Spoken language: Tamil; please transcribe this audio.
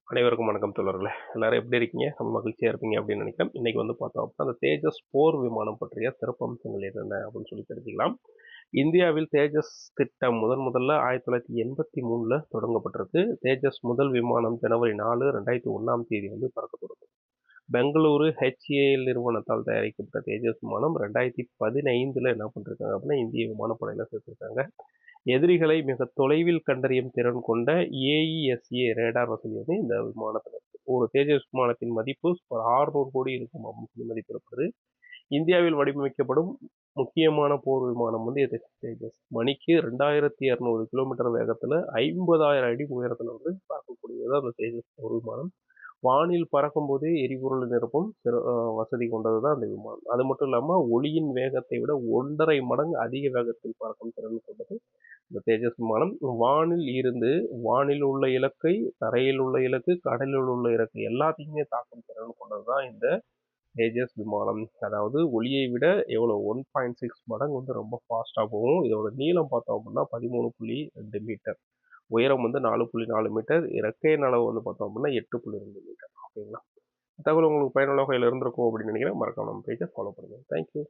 அனைவருக்கும் வணக்கம் தோழர்களே. எல்லாரும் எப்படி இருக்கீங்க? நம்ம மகிழ்ச்சியா இருப்பீங்க அப்படின்னு நினைக்கிறேன். இன்னைக்கு பார்த்தோம் அப்படின்னா, அந்த தேஜஸ் போர் விமானம் பற்றிய சிறப்பம்சங்கள் என்னென்ன அப்படின்னு சொல்லி தெரிஞ்சுக்கலாம். இந்தியாவில் தேஜஸ் திட்டம் முதல்ல 1983ல தொடங்கப்பட்டிருக்கு. தேஜஸ் முதல் விமானம் ஜனவரி 4, 2001 பறக்க தொடங்கும். பெங்களூரு HAL நிறுவனத்தால் தயாரிக்கப்பட்ட தேஜஸ் விமானம் 2015ல என்ன பண்ணிருக்காங்க அப்படின்னா, இந்திய விமானப்படையில சேர்த்திருக்காங்க. எதிரிகளை மிக தொலைவில் கண்டறியும் திறன் கொண்ட AESA ரேடார் வசதி இந்த விமானத்தில் இருக்கு. ஒரு தேஜஸ் விமானத்தின் மதிப்பு 600 கோடி இருக்கும் அப்படின்னு சொல்லி மதிப்பிடப்படுது. இந்தியாவில் வடிவமைக்கப்படும் முக்கியமான போர் விமானம் இது தேஜஸ். மணிக்கு 2200 கிலோமீட்டர் வேகத்துல 50,000 அடி உயரத்துல பறக்கக்கூடியது அந்த தேஜஸ் போர் விமானம். வானில் பறக்கும் போதே எரிபொருள் நிரப்பும் வசதி கொண்டதுதான் அந்த விமானம். அது மட்டும் இல்லாம ஒளியின் வேகத்தை விட 1.5 மடங்கு அதிக வேகத்தில் பறக்கும் திறன் கொண்டது இந்த தேஜஸ் விமானம். வானில் இருந்து வானில் உள்ள இலக்கை, தரையில் உள்ள இலக்கு, கடலில் உள்ள இலக்கு எல்லாத்தையுமே தாக்கும் திறன் கொண்டதுதான் இந்த தேஜஸ் விமானம். அதாவது ஒளியை விட எவ்வளவு 1.6 மடங்கு ரொம்ப ஃபாஸ்டா போகும். இதோட நீளம் பார்த்தோம் அப்படின்னா 13.2 மீட்டர், உயரம் 4.4 மீட்டர், இறக்கையின் அளவு பார்த்தோம் அப்படின்னா 8.2 மீட்டர். ஓகேங்களா? தகவல் உங்களுக்கு பயனுள்ள வகையில் இருந்திருக்கும் அப்படின்னு நினைக்கிறேன். மறக்காம நம்ம பேஜை ஃபாலோ பண்ணுங்க. தேங்க்யூ.